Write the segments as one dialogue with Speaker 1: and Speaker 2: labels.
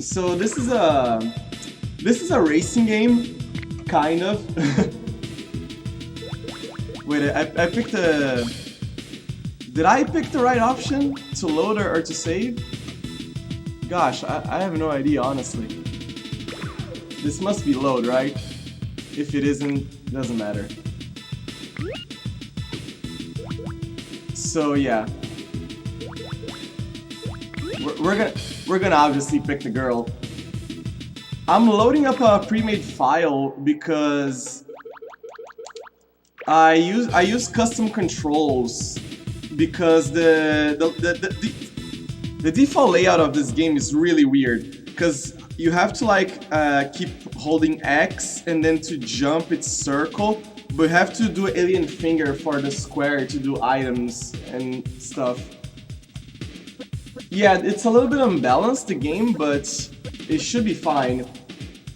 Speaker 1: So this is a racing game, kind of. Wait, I picked a. Did I pick the right option to load or to save? Gosh, I have no idea, honestly. This must be load, right? If it isn't, it doesn't matter. So yeah, we're gonna obviously pick the girl. I'm loading up a pre-made file because I use custom controls because the default layout of this game is really weird because you have to like keep holding X and then to jump it's circle, but you have to do alien finger for the square to do items and stuff. Yeah, it's a little bit unbalanced, the game, but it should be fine.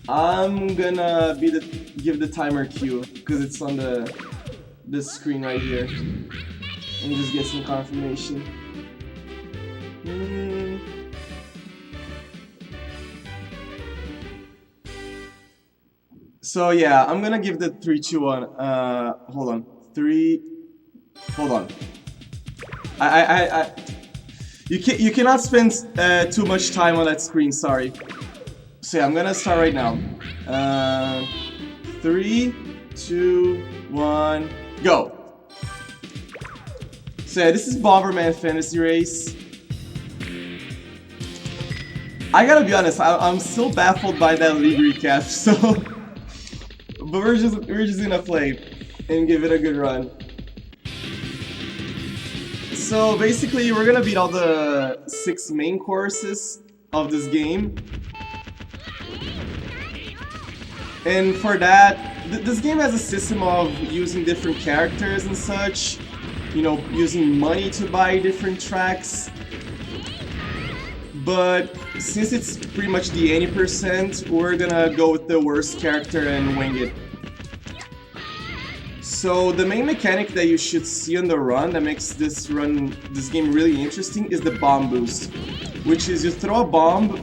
Speaker 1: I'm gonna give the timer cue because it's on the screen right here. Let me just get some confirmation. So yeah, I'm gonna give the 3, 2, 1. Hold on. 3. Hold on. You cannot spend too much time on that screen. Sorry. So yeah, I'm gonna start right now. 3, 2, 1, go. So yeah, this is Bomberman Fantasy Race. I gotta be honest, I'm still baffled by that league recap. So, but we're just gonna play and give it a good run. So basically, we're gonna beat all the 6 main courses of this game. And for that, this game has a system of using different characters and such. You know, using money to buy different tracks. But since it's pretty much the 80%, we're gonna go with the worst character and wing it. So the main mechanic that you should see on the run that makes this game really interesting is the bomb boost, which is you throw a bomb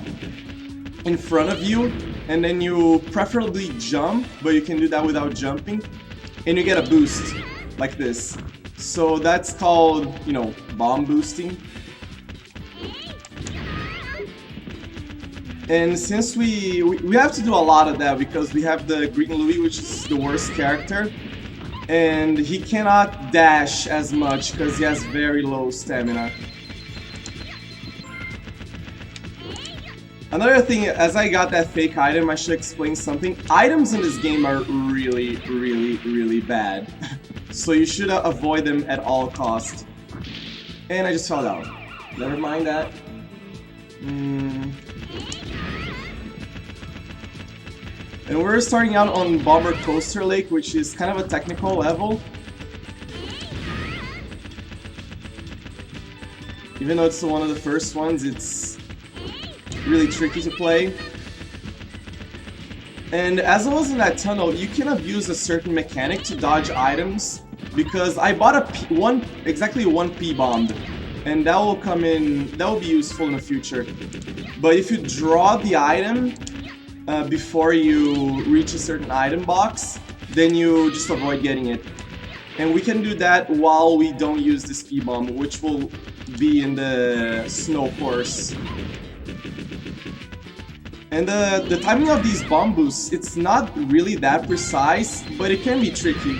Speaker 1: in front of you and then you preferably jump, but you can do that without jumping, and you get a boost like this. So that's called, you know, bomb boosting. And since we have to do a lot of that because we have the Green Louie, which is the worst character, and he cannot dash as much because he has very low stamina. Another thing, as I got that fake item, I should explain something. Items in this game are really, really, really bad. So you should avoid them at all costs. And I just fell down. Never mind that. And we're starting out on Bomber Coaster Lake, which is kind of a technical level. Even though it's one of the first ones, it's really tricky to play. And as I was in that tunnel, you can abuse a certain mechanic to dodge items, because I bought exactly one P-bomb, and that will come in, that will be useful in the future. But if you draw the item before you reach a certain item box, then you just avoid getting it. And we can do that while we don't use this P-bomb, which will be in the snow course. And the timing of these bomb boosts, it's not really that precise, but it can be tricky.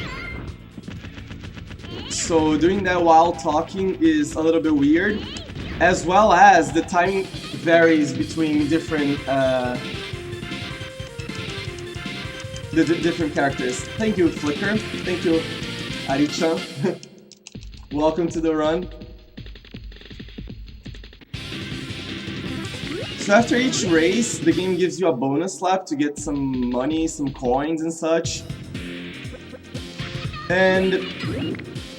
Speaker 1: So doing that while talking is a little bit weird, as well as the timing varies between different different characters. Thank you, Flicker. Thank you, Ari-chan. Welcome to the run. So after each race, the game gives you a bonus lap to get some money, some coins and such. And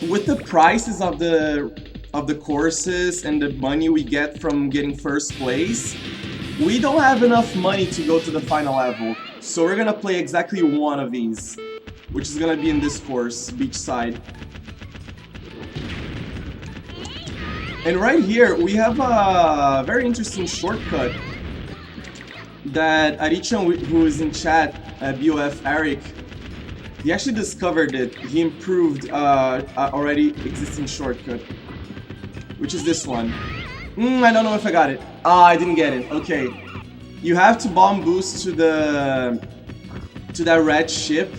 Speaker 1: with the prices of the courses and the money we get from getting first place, we don't have enough money to go to the final level. So we're gonna play exactly one of these, which is gonna be in this course, Beachside. And right here, we have a very interesting shortcut. that Arichan, who is in chat, BOF Eric, he actually discovered it. He improved already existing shortcut, which is this one. I don't know if I got it. Ah, I didn't get it. Okay, you have to bomb boost to that red ship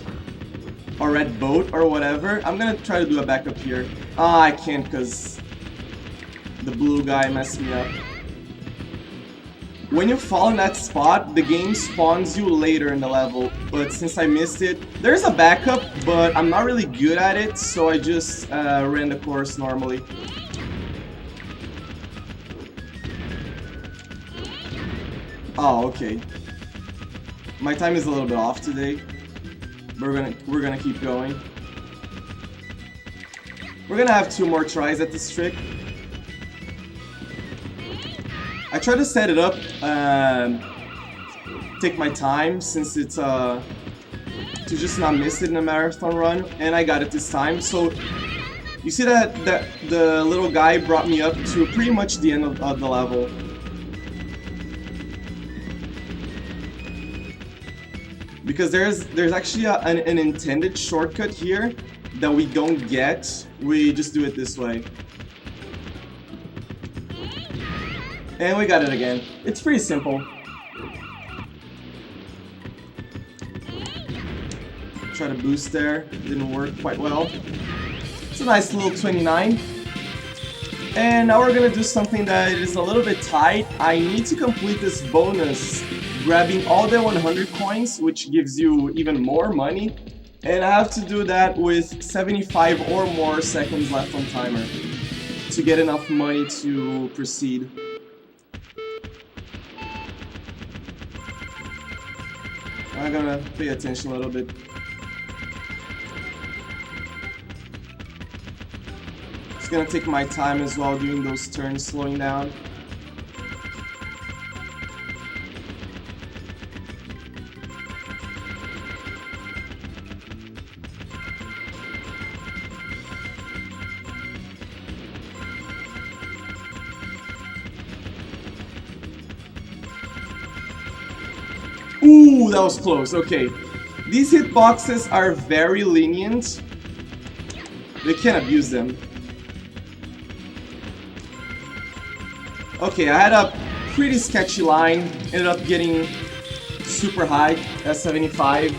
Speaker 1: or red boat or whatever. I'm gonna try to do a backup here. Ah, I can't because the blue guy messed me up. When you fall in that spot, the game spawns you later in the level, but since I missed it, there's a backup, but I'm not really good at it, so I just ran the course normally. Oh, okay. My time is a little bit off today. We're gonna keep going. We're gonna have 2 more tries at this trick. I try to set it up, take my time since it's to just not miss it in a marathon run, and I got it this time. So you see that the little guy brought me up to pretty much the end of the level. Because there's actually an intended shortcut here that we don't get. We just do it this way. And we got it again. It's pretty simple. Try to boost there. Didn't work quite well. It's a nice little 29. And now we're gonna do something that is a little bit tight. I need to complete this bonus, grabbing all the 100 coins, which gives you even more money. And I have to do that with 75 or more seconds left on timer to get enough money to proceed. I'm gonna pay attention a little bit. It's gonna take my time as well doing those turns, slowing down. Ooh, that was close. Okay. These hitboxes are very lenient. We can't abuse them. Okay, I had a pretty sketchy line. Ended up getting super high at 75,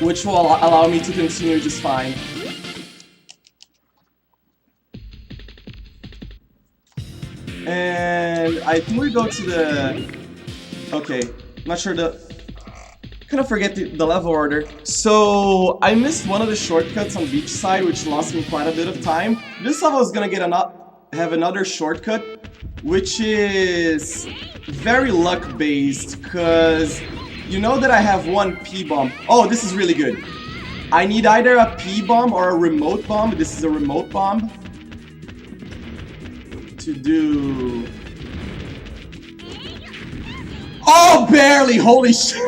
Speaker 1: which will allow me to continue just fine. And I think we go to the... Okay, not sure kind of forget the level order. So I missed one of the shortcuts on Beachside, which lost me quite a bit of time. This level is gonna have another shortcut, which is very luck based, cause you know that I have one P-bomb. Oh, this is really good. I need either a P-bomb or a remote bomb. This is a remote bomb to do. Oh, barely! Holy shit!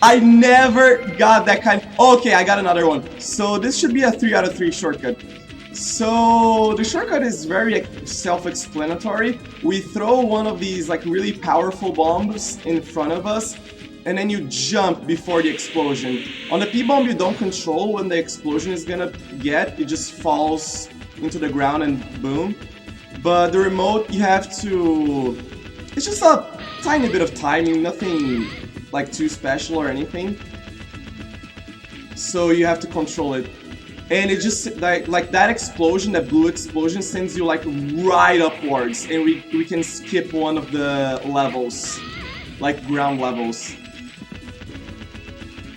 Speaker 1: I never got that kind. Okay, I got another one. So this should be a 3 out of 3 shortcut. So the shortcut is very self-explanatory. We throw one of these like really powerful bombs in front of us, and then you jump before the explosion. On the P-bomb, you don't control when the explosion is gonna get. It just falls into the ground and boom. But the remote, you have to... It's just a tiny bit of timing, nothing like too special or anything. So you have to control it. And it just, like that explosion, that blue explosion sends you like right upwards. And we can skip one of the levels, like ground levels.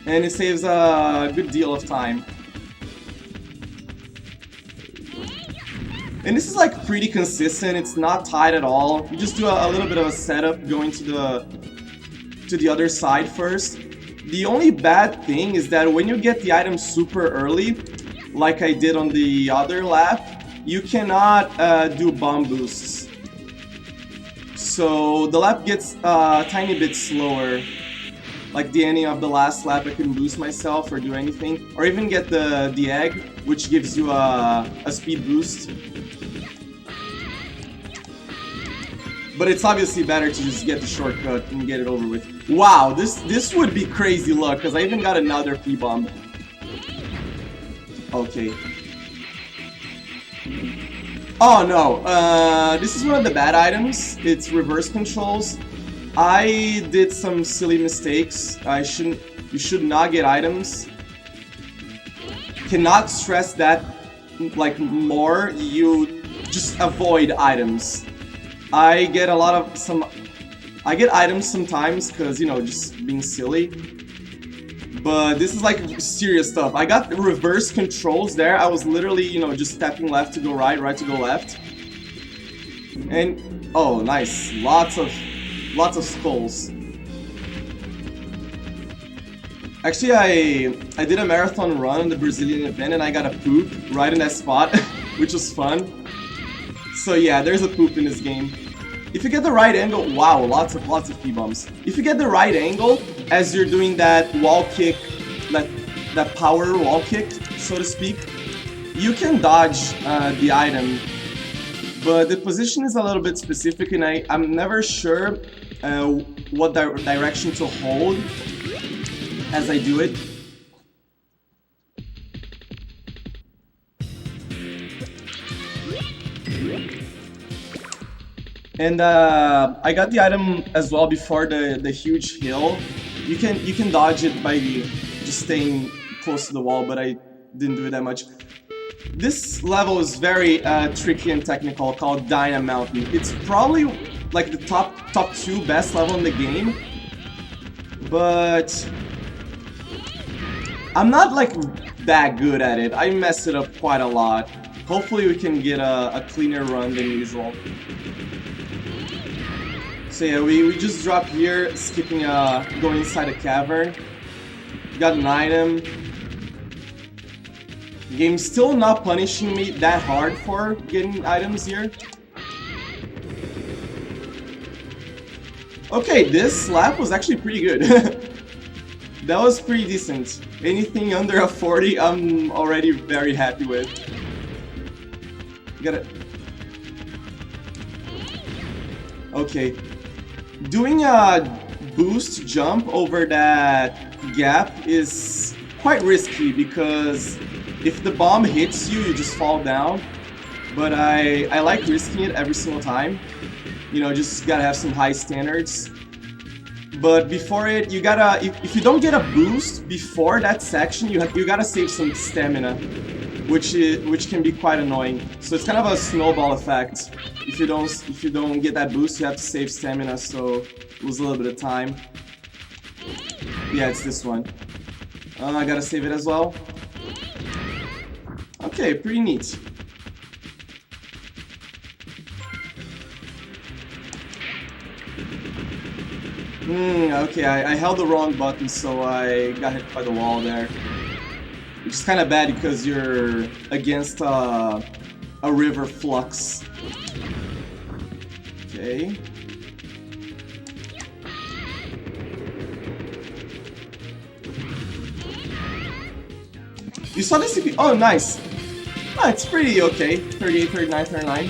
Speaker 1: And it saves a good deal of time. And this is like pretty consistent, it's not tight at all. You just do a little bit of a setup going to the other side first. The only bad thing is that when you get the item super early, like I did on the other lap, you cannot do bomb boosts. So the lap gets a tiny bit slower. Like the ending of the last lap, I couldn't boost myself or do anything. Or even get the egg, which gives you a speed boost. But it's obviously better to just get the shortcut and get it over with. Wow, this would be crazy luck, because I even got another P-bomb. Okay. Oh no, this is one of the bad items. It's reverse controls. I did some silly mistakes. You should not get items. Cannot stress that like more. You just avoid items. I get items sometimes because, you know, just being silly. But this is like serious stuff. I got reverse controls there. I was literally, you know, just stepping left to go right, right to go left. And oh, nice. Lots of skulls. Actually, I did a marathon run on the Brazilian event and I got a poop right in that spot, which was fun. So yeah, there's a poop in this game. If you get the right angle, wow, lots of P-bombs. If you get the right angle as you're doing that wall kick, that power wall kick, so to speak, you can dodge the item. But the position is a little bit specific, and I'm never sure what direction to hold as I do it. And I got the item as well before the huge hill. You can dodge it by just staying close to the wall, but I didn't do it that much. This level is very tricky and technical, called Dyna Mountain. It's probably like the top 2 best level in the game, but I'm not like that good at it. I mess it up quite a lot. Hopefully we can get a cleaner run than usual. So yeah, we just dropped here, skipping going inside a cavern. Got an item. The game's still not punishing me that hard for getting items here. Okay, this lap was actually pretty good. That was pretty decent. Anything under a 40, I'm already very happy with. Got it. Okay. Doing a boost jump over that gap is quite risky because if the bomb hits you, you just fall down. But I like risking it every single time. You know, just gotta have some high standards. But before it, you gotta, if you don't get a boost before that section, you gotta save some stamina, which can be quite annoying. So it's kind of a snowball effect. If you don't get that boost, you have to save stamina, so lose a little bit of time. Yeah, it's this one. I gotta save it as well. Okay, pretty neat. Okay, I held the wrong button, so I got hit by the wall there. Which is kind of bad because you're against a river flux. Okay. You saw the CP? Oh, nice. Oh, it's pretty okay. 38, 39, 39.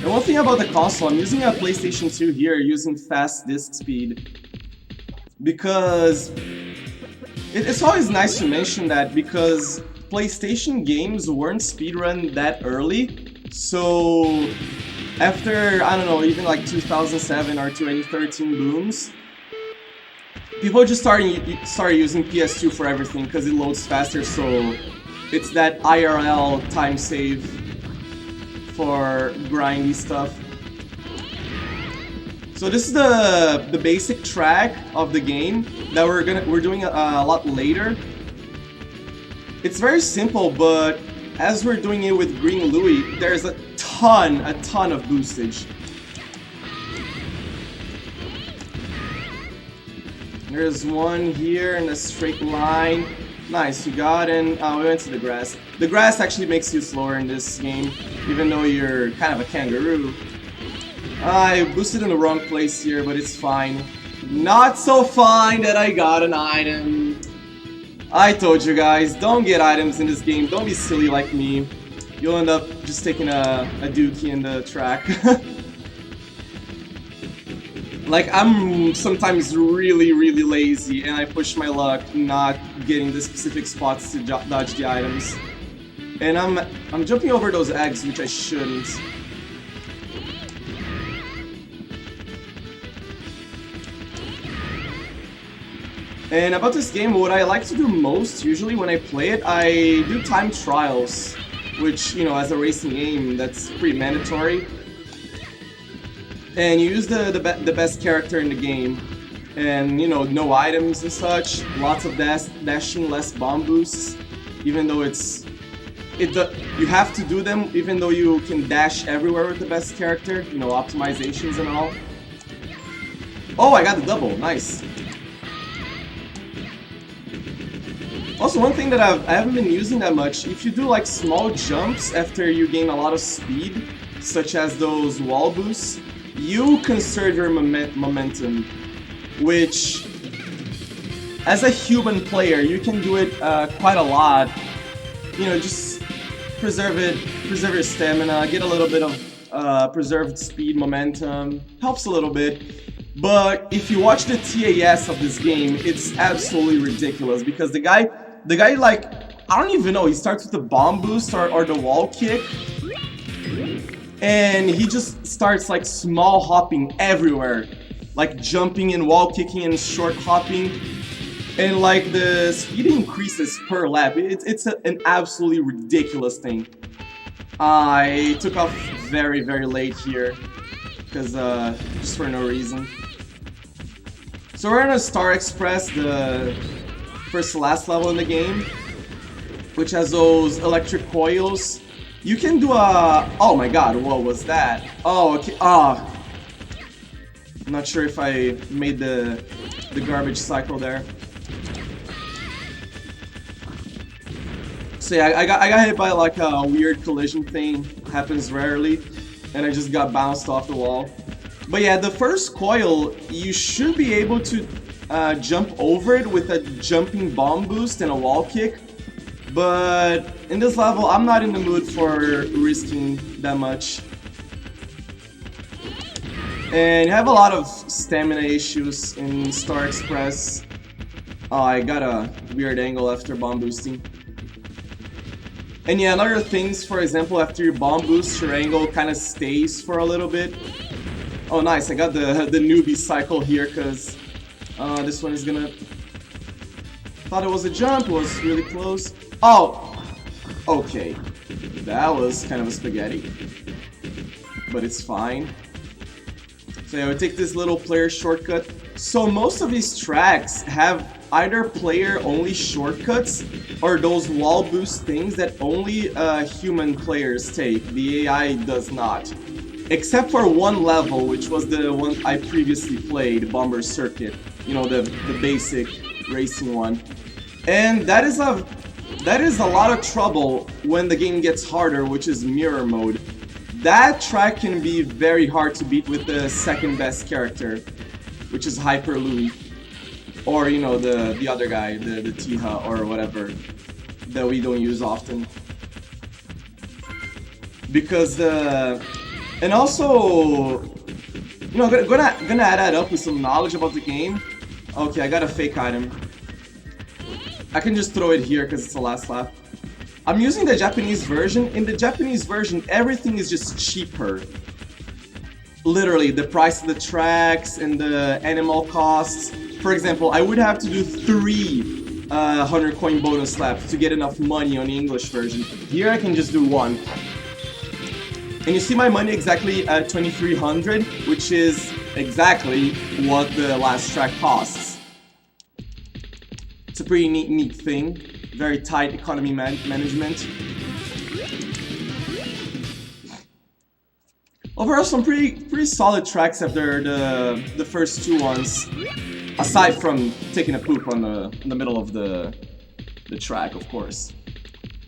Speaker 1: And one thing about the console, I'm using a PlayStation 2 here using fast disk speed. Because it's always nice to mention that because PlayStation games weren't speedrun that early. So after, I don't know, even like 2007 or 2013 booms, people just started using PS2 for everything because it loads faster, so it's that IRL time save for grindy stuff. So this is the basic track of the game that we're doing a lot later. It's very simple, but as we're doing it with Green Louie, there's a ton of boostage. There's one here in a straight line. Nice, you got in. We went to the grass. The grass actually makes you slower in this game, even though you're kind of a kangaroo. I boosted in the wrong place here, but it's fine. Not so fine that I got an item. I told you guys, don't get items in this game. Don't be silly like me. You'll end up just taking a dookie in the track. Like, I'm sometimes really lazy and I push my luck not getting the specific spots to dodge the items. And I'm jumping over those eggs, which I shouldn't. And about this game, what I like to do most, usually when I play it, I do time trials, which, you know, as a racing game, that's pretty mandatory. And you use the best character in the game, and, you know, no items and such, lots of dashing, less bomb boosts, even though you have to do them, even though you can dash everywhere with the best character, you know, optimizations and all. Oh, I got the double, nice. Also, one thing that I haven't been using that much, if you do like small jumps after you gain a lot of speed, such as those wall boosts, you conserve your momentum, which, as a human player, you can do it quite a lot. You know, just preserve your stamina, get a little bit of preserved speed, momentum, helps a little bit. But if you watch the TAS of this game, it's absolutely ridiculous because the guy, like, I don't even know, he starts with the bomb boost or the wall kick, and he just starts like small hopping everywhere, like jumping and wall kicking and short hopping, and like the speed increases per lap. It's an absolutely ridiculous thing. I took off very late here because just for no reason. So we're in a Star Express, the first to last level in the game, which has those electric coils. You can do a... Oh my god, what was that? Oh, okay. I'm not sure if I made the garbage cycle there. So yeah, I got hit by like a weird collision thing. Happens rarely. And I just got bounced off the wall. But yeah, the first coil, you should be able to jump over it with a jumping bomb boost and a wall kick. But in this level, I'm not in the mood for risking that much. And you have a lot of stamina issues in Star Express. Oh, I got a weird angle after bomb boosting. And yeah, other things, for example, after you bomb boost, your angle kind of stays for a little bit. Oh nice, I got the newbie cycle here because this one is gonna... Thought it was a jump, it was really close. Oh! Okay. That was kind of a spaghetti. But it's fine. So yeah, we take this little player shortcut. So most of these tracks have either player-only shortcuts or those wall boost things that only human players take. The AI does not. Except for one level, which was the one I previously played, Bomber Circuit. You know, the basic racing one. And that is a lot of trouble when the game gets harder, which is mirror mode. That track can be very hard to beat with the second best character, which is Hyper Louie. Or, you know, the other guy, the Tiha or whatever, that we don't use often. Because and also, you know, gonna add that up with some knowledge about the game. Okay, I got a fake item. I can just throw it here because it's the last lap. I'm using the Japanese version. In the Japanese version, everything is just cheaper. Literally, the price of the tracks and the animal costs. For example, I would have to do 3 100 coin bonus laps to get enough money on the English version. Here I can just do 1. And you see my money exactly at 2300, which is exactly what the last track costs. It's a pretty neat thing. Very tight economy management. Overall, some pretty solid tracks after the first 2 ones. Aside from taking a poop on the middle of the track, of course.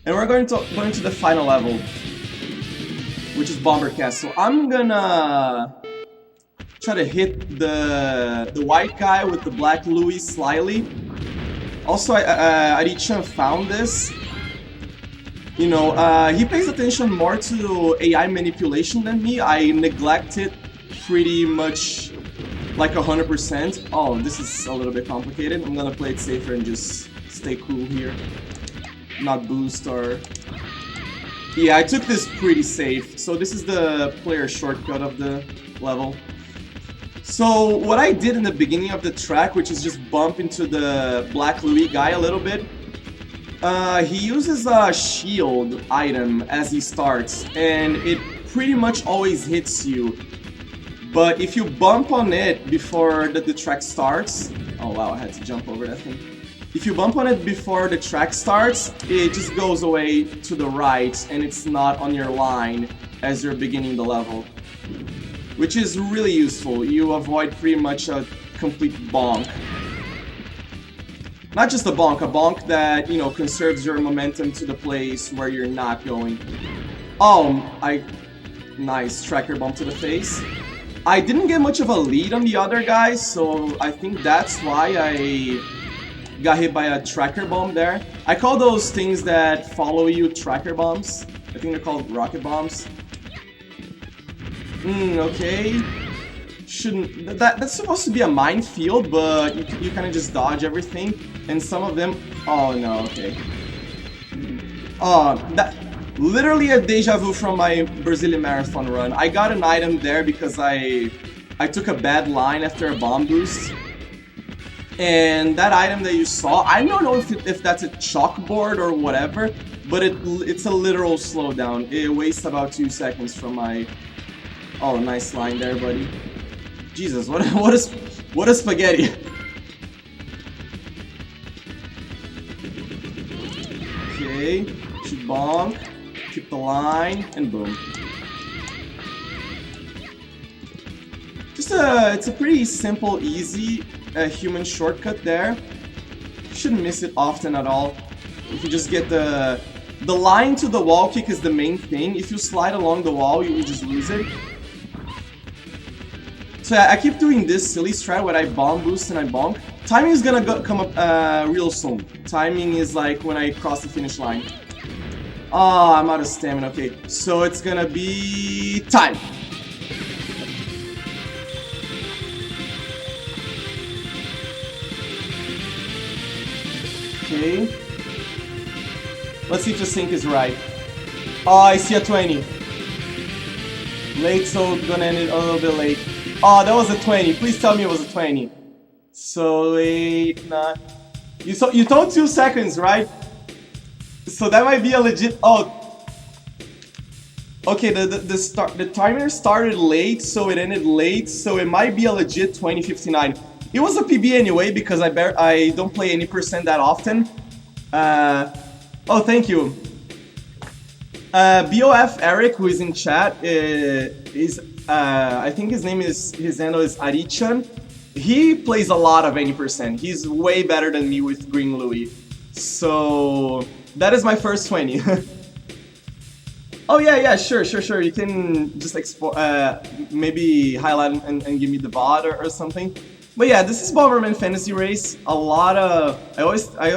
Speaker 1: And we're going to the final level, which is Bomber Castle. I'm gonna try to hit the white guy with the black Louis slyly. Also, Arichan found this. You know, he pays attention more to AI manipulation than me. I neglect it pretty much like 100%. Oh, this is a little bit complicated. I'm gonna play it safer and just stay cool here. Not boost or... Yeah, I took this pretty safe. So this is the player shortcut of the level. So what I did in the beginning of the track, which is just bump into the Black Louis guy a little bit, he uses a shield item as he starts, and it pretty much always hits you. But if you bump on it before the track starts... Oh wow, I had to jump over that thing. If you bump on it before the track starts, it just goes away to the right, and it's not on your line as you're beginning the level. Which is really useful. You avoid pretty much a complete bonk. Not just a bonk that, you know, conserves your momentum to the place where you're not going. Oh, nice tracker bump to the face. I didn't get much of a lead on the other guys, so I think that's why I got hit by a tracker bomb there. I call those things that follow you tracker bombs. I think they're called rocket bombs. Okay. Shouldn't... That's supposed to be a minefield, but you kind of just dodge everything. And some of them... Oh no, okay. That... Literally a deja vu from my Brazilian Marathon run. I got an item there because I took a bad line after a bomb boost. And that item that you saw, I don't know if that's a chalkboard or whatever, but it's a literal slowdown. It wastes about 2 seconds from my... Oh, nice line there, buddy. Jesus, what a spaghetti. Okay, should bonk. Keep the line, and boom. It's a pretty simple, easy human shortcut there. You shouldn't miss it often at all. If you just get the line to the wall kick is the main thing. If you slide along the wall, you will just lose it. So I keep doing this silly strat where I bomb boost and I bonk. Timing is gonna come up real soon. Timing is like when I cross the finish line. Oh, I'm out of stamina. Okay, so it's gonna be time. Okay. Let's see if the sync is right. Oh, I see a 20. Late, so gonna end it a little bit late. Oh, that was a 20. Please tell me it was a 20. So 8, 9. You told 2 seconds, right? So that might be a legit... Oh. Okay, the timer started late, so it ended late, so it might be a legit 20:59. It was a PB anyway, because I don't play any percent that often. Oh, thank you. BOF Eric, who is in chat, I think his handle is Arichan. He plays a lot of 80%. He's way better than me with Green Louis. So that is my first 20. Oh yeah, sure. You can just maybe highlight and give me the VOD or something. But yeah, this is Bomberman Fantasy Race. I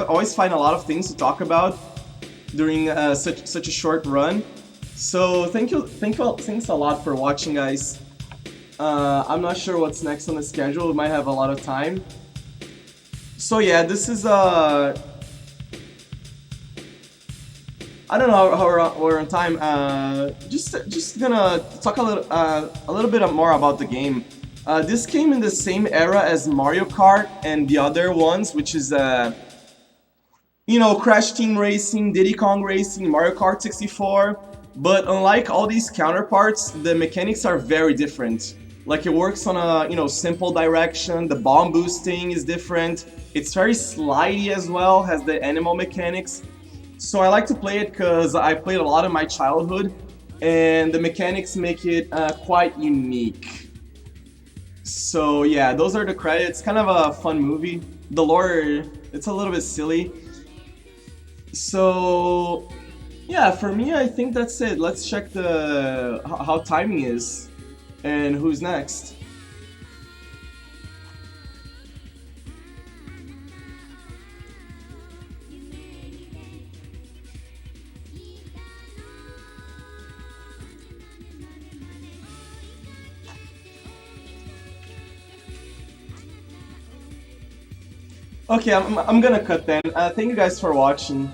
Speaker 1: always find a lot of things to talk about during such a short run. So thanks a lot for watching, guys. I'm not sure what's next on the schedule. We might have a lot of time. So yeah, this is I don't know how we're on time. Just gonna talk a little bit more about the game. This came in the same era as Mario Kart and the other ones, which is you know, Crash Team Racing, Diddy Kong Racing, Mario Kart 64. But unlike all these counterparts, the mechanics are very different. Like, it works on a, you know, simple direction. The bomb boosting is different. It's very slidey as well, has the animal mechanics. So I like to play it because I played a lot in my childhood, and the mechanics make it quite unique. So yeah, those are the credits. Kind of a fun movie. The lore, it's a little bit silly. So yeah, for me, I think that's it. Let's check how timing is and who's next. Okay, I'm gonna cut then. Thank you guys for watching.